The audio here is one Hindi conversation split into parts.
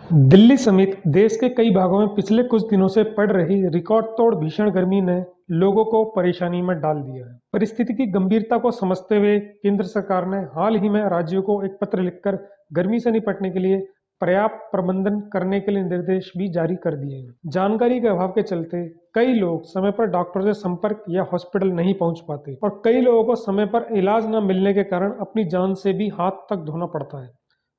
दिल्ली समेत देश के कई भागों में पिछले कुछ दिनों से पड़ रही रिकॉर्ड तोड़ भीषण गर्मी ने लोगों को परेशानी में डाल दिया है। परिस्थिति की गंभीरता को समझते हुए केंद्र सरकार ने हाल ही में राज्यों को एक पत्र लिखकर गर्मी से निपटने के लिए पर्याप्त प्रबंधन करने के लिए निर्देश भी जारी कर दिए हैं। जानकारी के अभाव के चलते कई लोग समय पर डॉक्टर से संपर्क या हॉस्पिटल नहीं पहुंच पाते और कई लोगों को समय पर इलाज न मिलने के कारण अपनी जान से भी हाथ तक धोना पड़ता है,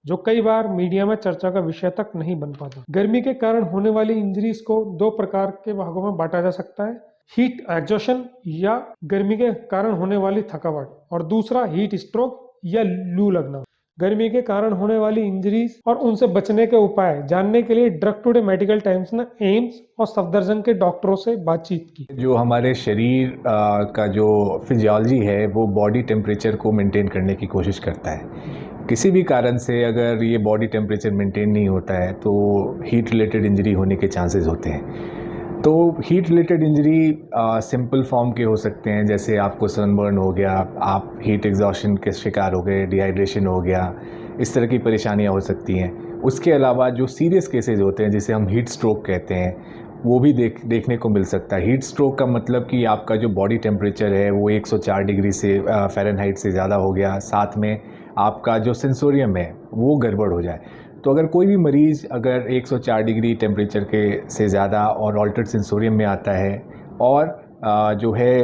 जो कई बार मीडिया में चर्चा का विषय तक नहीं बन पाता। गर्मी के कारण होने वाली इंजरीज को दो प्रकार के भागों में बांटा जा सकता है: हीट एग्जॉशन या गर्मी के कारण होने वाली थकावट, और दूसरा हीट स्ट्रोक या लू लगना। गर्मी के कारण होने वाली इंजरीज और उनसे बचने के उपाय जानने के लिए ड्रग टुडे मेडिकल टाइम्स ने एम्स और सफदरजंग के डॉक्टरों से बातचीत की। जो हमारे शरीर का जो फिजियोलॉजी है वो बॉडी टेम्परेचर को मेंटेन करने की कोशिश करता है। किसी भी कारण से अगर ये बॉडी टेम्परेचर मेंटेन नहीं होता है तो हीट रिलेटेड इंजरी होने के चांसेस होते हैं। तो heat related injury simple form के हो सकते हैं, जैसे आपको सनबर्न हो गया, आप हीट एग्जॉशन के शिकार हो गए, डिहाइड्रेशन हो गया, इस तरह की परेशानियां हो सकती हैं। उसके अलावा जो सीरियस केसेस होते हैं जिसे हम हीट स्ट्रोक कहते हैं वो भी देखने को मिल सकता है। हीट स्ट्रोक का मतलब कि आपका जो बॉडी टेम्परेचर है वो 104 डिग्री से फ़ारेनहाइट से ज़्यादा हो गया, साथ में आपका जो सेंसोरियम है वो गड़बड़ हो जाए। तो अगर कोई भी मरीज़ अगर 104 डिग्री टेम्परेचर के से ज़्यादा और ऑल्टर्ड सेंसोरियम में आता है और जो है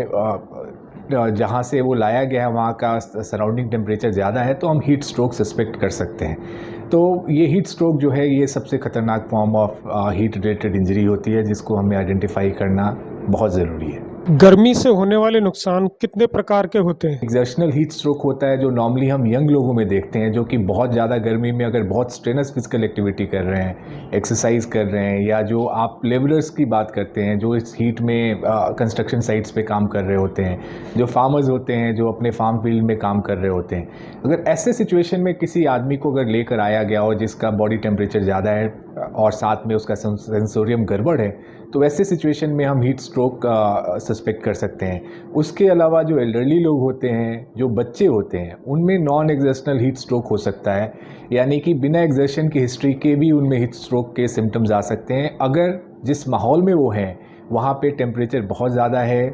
जहाँ से वो लाया गया है वहाँ का सराउंडिंग टेम्परेचर ज़्यादा है तो हम हीट स्ट्रोक सस्पेक्ट कर सकते हैं। तो ये हीट स्ट्रोक जो है ये सबसे ख़तरनाक form of heat related injury होती है जिसको हमें आइडेंटिफाई करना बहुत ज़रूरी है। गर्मी से होने वाले नुकसान कितने प्रकार के होते हैं? एक्सर्शनल हीट स्ट्रोक होता है जो नॉर्मली हम यंग लोगों में देखते हैं, जो कि बहुत ज़्यादा गर्मी में अगर बहुत स्ट्रेनस फिजिकल एक्टिविटी कर रहे हैं, एक्सरसाइज कर रहे हैं, या जो आप लेबरर्स की बात करते हैं जो इस हीट में कंस्ट्रक्शन साइट्स पे काम कर रहे होते हैं, जो फार्मर्स होते हैं जो अपने फार्म फील्ड में काम कर रहे होते हैं। अगर ऐसे सिचुएशन में किसी आदमी को अगर लेकर आया गया हो जिसका बॉडी टेम्परेचर ज़्यादा है और साथ में उसका सेंसोरियम गड़बड़ है तो वैसे सिचुएशन में हम हीट स्ट्रोक सस्पेक्ट कर सकते हैं। उसके अलावा जो एल्डरली लोग होते हैं, जो बच्चे होते हैं, उनमें नॉन एक्सर्शनल हीट स्ट्रोक हो सकता है, यानी कि बिना एक्सर्शन की हिस्ट्री के भी उनमें हीट स्ट्रोक के सिम्टम्स आ सकते हैं अगर जिस माहौल में वो हैं वहाँ पे टेम्परेचर बहुत ज़्यादा है,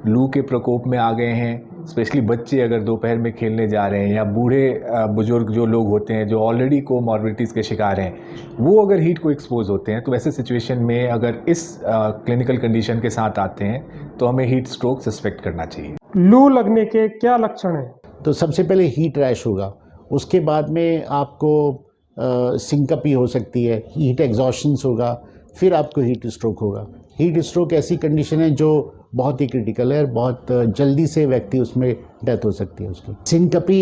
लू के प्रकोप में आ गए हैं। स्पेशली बच्चे अगर दोपहर में खेलने जा रहे हैं या बूढ़े बुजुर्ग जो लोग होते हैं जो ऑलरेडी कोमॉर्बिडिटीज़ के शिकार हैं वो अगर हीट को एक्सपोज होते हैं तो ऐसे सिचुएशन में अगर इस क्लिनिकल कंडीशन के साथ आते हैं तो हमें हीट स्ट्रोक सस्पेक्ट करना चाहिए। लू लगने के क्या लक्षण हैं? तो सबसे पहले हीट रैश होगा, उसके बाद में आपको सिंकपी हो सकती है, हीट एग्जॉशंस होगा, फिर आपको हीट स्ट्रोक होगा। हीट स्ट्रोक ऐसी कंडीशन है जो बहुत ही क्रिटिकल है, बहुत जल्दी से व्यक्ति उसमें डेथ हो सकती है उसकी। सिंकपी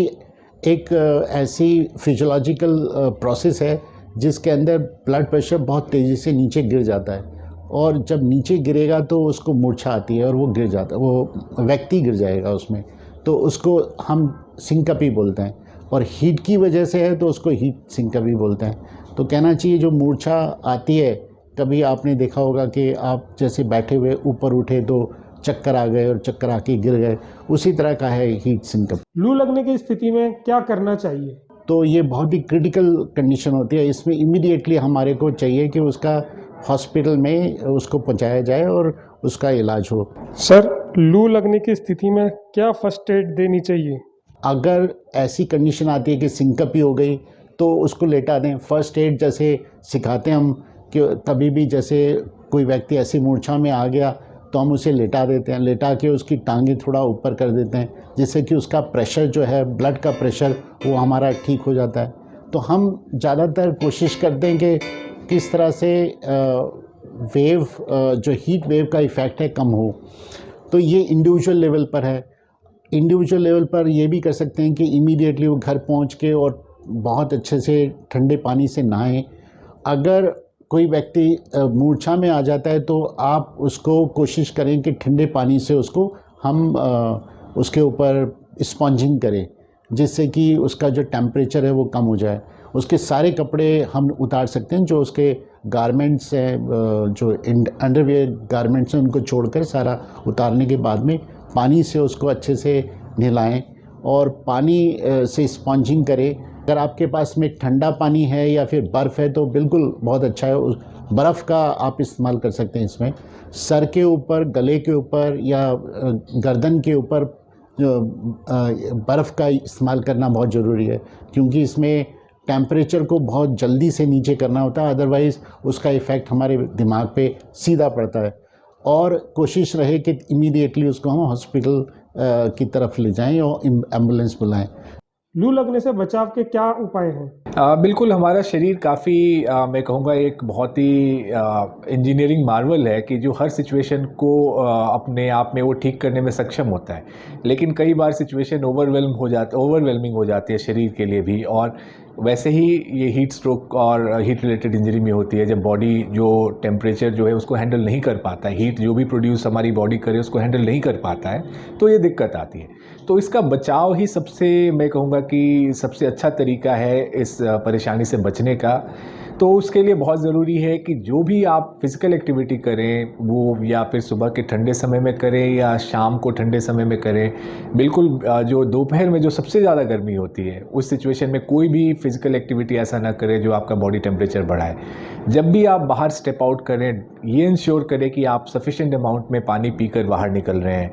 एक ऐसी फिजियोलॉजिकल प्रोसेस है जिसके अंदर ब्लड प्रेशर बहुत तेज़ी से नीचे गिर जाता है और जब नीचे गिरेगा तो उसको मूर्छा आती है और वो गिर जाता है, वो व्यक्ति गिर जाएगा उसमें, तो उसको हम सिंकपी बोलते हैं। और हीट की वजह से है तो उसको हीट सिंकपी बोलते हैं। तो कहना चाहिए जो मूर्छा आती है, कभी आपने देखा होगा कि आप जैसे बैठे हुए ऊपर उठे तो चक्कर आ गए और चक्कर आके गिर गए, उसी तरह का है हीट सिंकपी। लू लगने की स्थिति में क्या करना चाहिए? तो ये बहुत ही क्रिटिकल कंडीशन होती है, इसमें इमीडिएटली हमारे को चाहिए कि उसका हॉस्पिटल में उसको पहुंचाया जाए और उसका इलाज हो। सर, लू लगने की स्थिति में क्या फर्स्ट एड देनी चाहिए? अगर ऐसी कंडीशन आती है कि सिंकपी हो गई तो उसको लेटा दें। फर्स्ट एड जैसे सिखाते हैं हम कि कभी भी जैसे कोई व्यक्ति ऐसी मूर्छा में आ गया तो हम उसे लेटा देते हैं, लेटा के उसकी टांगें थोड़ा ऊपर कर देते हैं जिससे कि उसका प्रेशर जो है, ब्लड का प्रेशर, वो हमारा ठीक हो जाता है। तो हम ज़्यादातर कोशिश करते हैं कि किस तरह से वेव जो हीट वेव का इफ़ेक्ट है कम हो। तो ये इंडिविजुअल लेवल पर है। इंडिविजुअल लेवल पर ये भी कर सकते हैं कि इमीडिएटली वो घर पहुंच के और बहुत अच्छे से ठंडे पानी से नहाएं। अगर कोई व्यक्ति मूर्छा में आ जाता है तो आप उसको कोशिश करें कि ठंडे पानी से उसको हम उसके ऊपर स्पॉन्जिंग करें जिससे कि उसका जो टेम्परेचर है वो कम हो जाए। उसके सारे कपड़े हम उतार सकते हैं, जो उसके गारमेंट्स हैं, जो अंडरवियर गारमेंट्स हैं, उनको छोड़कर सारा उतारने के बाद में पानी से उसको अच्छे से नहलाएं और पानी से स्पॉन्जिंग करें अगर आपके पास में ठंडा पानी है या फिर बर्फ़ है तो बिल्कुल बहुत अच्छा है, उस बर्फ़ का आप इस्तेमाल कर सकते हैं इसमें। सर के ऊपर, गले के ऊपर या गर्दन के ऊपर बर्फ़ का इस्तेमाल करना बहुत ज़रूरी है, क्योंकि इसमें टेम्परेचर को बहुत जल्दी से नीचे करना होता है, अदरवाइज़ उसका इफ़ेक्ट हमारे दिमाग पे सीधा पड़ता है। और कोशिश रहे कि इमीडिएटली उसको हम हॉस्पिटल की तरफ ले जाएं और एम्बुलेंस बुलाएं। लू लगने से बचाव के क्या उपाय हैं? बिल्कुल हमारा शरीर काफ़ी मैं कहूँगा एक बहुत ही इंजीनियरिंग मार्वल है कि जो हर सिचुएशन को अपने आप में वो ठीक करने में सक्षम होता है, लेकिन कई बार सिचुएशन ओवरवेलमिंग हो जाती है शरीर के लिए भी। और वैसे ही ये हीट स्ट्रोक और हीट रिलेटेड इंजरी में होती है जब बॉडी जो टेम्परेचर जो है उसको हैंडल नहीं कर पाता है, हीट जो भी प्रोड्यूस हमारी बॉडी करे उसको हैंडल नहीं कर पाता है, तो ये दिक्कत आती है। तो इसका बचाव ही सबसे मैं कहूँगा कि सबसे अच्छा तरीका है इस परेशानी से बचने का। तो उसके लिए बहुत ज़रूरी है कि जो भी आप फिज़िकल एक्टिविटी करें वो या फिर सुबह के ठंडे समय में करें या शाम को ठंडे समय में करें। बिल्कुल जो दोपहर में जो सबसे ज़्यादा गर्मी होती है उस सिचुएशन में कोई भी फिज़िकल एक्टिविटी ऐसा ना करें जो आपका बॉडी टेम्परेचर बढ़ाए। जब भी आप बाहर स्टेप आउट करें ये इंश्योर करें कि आप सफिशिएंट अमाउंट में पानी पीकर बाहर निकल रहे हैं।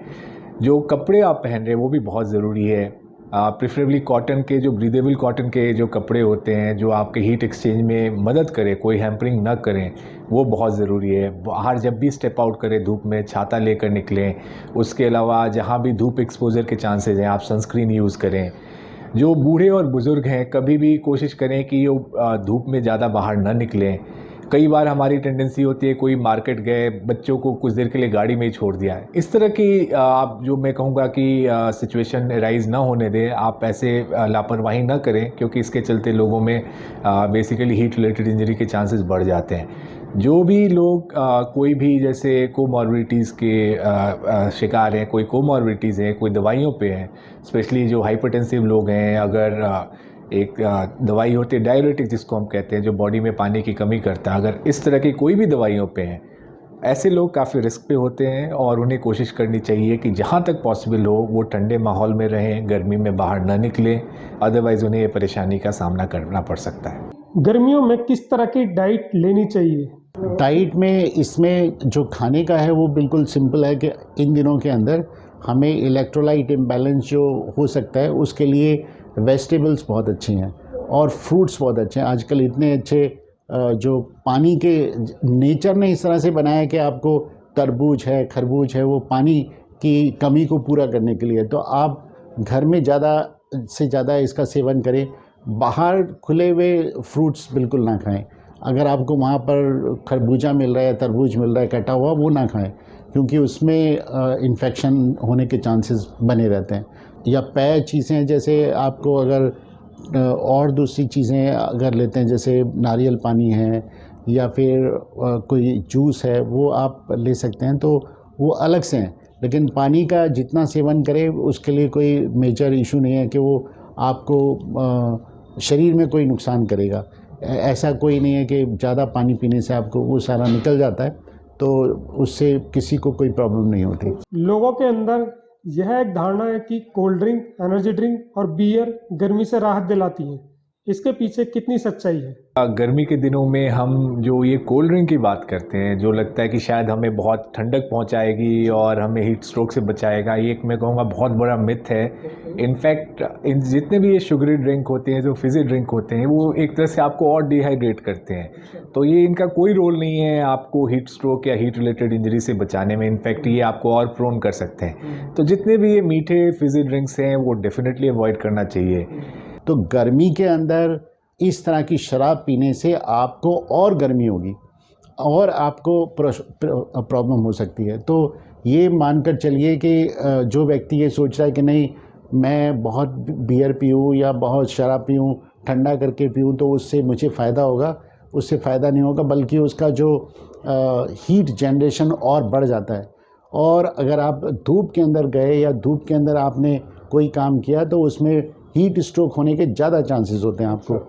जो कपड़े आप पहन रहे हैं वो भी बहुत ज़रूरी है, प्रेफरेबली कॉटन के, जो ब्रीदेबल कॉटन के जो कपड़े होते हैं जो आपके हीट एक्सचेंज में मदद करें, कोई हैम्परिंग ना करें, वो बहुत ज़रूरी है। बाहर जब भी स्टेप आउट करें धूप में छाता लेकर निकलें। उसके अलावा जहाँ भी धूप एक्सपोजर के चांसेस हैं आप सनस्क्रीन यूज़ करें। जो बूढ़े और बुज़ुर्ग हैं कभी भी कोशिश करें कि वो धूप में ज़्यादा बाहर ना निकलें। कई बार हमारी टेंडेंसी होती है कोई मार्केट गए, बच्चों को कुछ देर के लिए गाड़ी में ही छोड़ दिया है। इस तरह की आप जो मैं कहूँगा कि सिचुएशन राइज़ ना होने दें, आप ऐसे लापरवाही ना करें, क्योंकि इसके चलते लोगों में बेसिकली हीट रिलेटेड इंजरी के चांसेस बढ़ जाते हैं। जो भी लोग कोई भी जैसे कोमॉर्बिडिटीज़ के शिकार हैं, कोई कोमॉर्बिडिटीज़ हैं, कोई दवाइयों पे हैं, स्पेशली जो हाइपरटेंसिव लोग हैं, अगर एक दवाई होती है डाययूरेटिक जिसको हम कहते हैं जो बॉडी में पानी की कमी करता है, अगर इस तरह की कोई भी दवाइयों पे हैं, ऐसे लोग काफ़ी रिस्क पे होते हैं और उन्हें कोशिश करनी चाहिए कि जहाँ तक पॉसिबल हो वो ठंडे माहौल में रहें, गर्मी में बाहर ना निकलें, अदरवाइज़ उन्हें ये परेशानी का सामना करना पड़ सकता है। गर्मियों में किस तरह की डाइट लेनी चाहिए? डाइट में इसमें जो खाने का है वो बिल्कुल सिंपल है कि इन दिनों के अंदर हमें इलेक्ट्रोलाइट इम्बैलेंस जो हो सकता है उसके लिए वेजिटेबल्स बहुत अच्छी हैं और फ्रूट्स बहुत अच्छे हैं। आजकल इतने अच्छे जो पानी के नेचर ने इस तरह से बनाया है कि आपको तरबूज है, खरबूज है, वो पानी की कमी को पूरा करने के लिए। तो आप घर में ज़्यादा से ज़्यादा इसका सेवन करें। बाहर खुले हुए फ्रूट्स बिल्कुल ना खाएं। अगर आपको वहाँ पर खरबूजा मिल रहा है, तरबूज मिल रहा है कटा हुआ, वो ना खाएं, क्योंकि उसमें इन्फेक्शन होने के चांसेस बने रहते हैं। या पेय चीज़ें जैसे आपको अगर और दूसरी चीज़ें अगर लेते हैं जैसे नारियल पानी है या फिर कोई जूस है वो आप ले सकते हैं, तो वो अलग से हैं। लेकिन पानी का जितना सेवन करें उसके लिए कोई मेजर इशू नहीं है कि वो आपको शरीर में कोई नुकसान करेगा। ऐसा कोई नहीं है कि ज़्यादा पानी पीने से आपको वो सारा निकल जाता है, तो उससे किसी को कोई प्रॉब्लम नहीं होती। लोगों के अंदर यह एक धारणा है कि कोल्ड ड्रिंक, एनर्जी ड्रिंक और बियर गर्मी से राहत दिलाती हैं। इसके पीछे कितनी सच्चाई है? गर्मी के दिनों में हम जो ये कोल्ड ड्रिंक की बात करते हैं, जो लगता है कि शायद हमें बहुत ठंडक पहुंचाएगी और हमें हीट स्ट्रोक से बचाएगा, ये एक मैं कहूँगा बहुत बड़ा मिथ है। इनफैक्ट इन जितने भी ये शुगरी ड्रिंक होते हैं, जो फिज़ी ड्रिंक होते हैं, वो एक तरह से आपको और डिहाइड्रेट करते हैं। तो ये इनका कोई रोल नहीं है आपको हीट स्ट्रोक या हीट रिलेटेड इंजरी से बचाने में। इनफैक्ट ये आपको और प्रोन कर सकते हैं। तो जितने भी ये मीठे फिज़ी ड्रिंक्स हैं वो डेफिनेटली अवॉइड करना चाहिए। तो गर्मी के अंदर इस तरह की शराब पीने से आपको और गर्मी होगी और आपको प्रॉब्लम हो सकती है। तो ये मानकर चलिए कि जो व्यक्ति ये सोच रहा है कि नहीं मैं बहुत बियर पीऊँ या बहुत शराब पीऊँ, ठंडा करके पीऊँ तो उससे मुझे फ़ायदा होगा, उससे फ़ायदा नहीं होगा, बल्कि उसका जो हीट जनरेशन और बढ़ जाता है। और अगर आप धूप के अंदर गए या धूप के अंदर आपने कोई काम किया तो उसमें हीट स्ट्रोक होने के ज़्यादा चांसेस होते हैं आपको।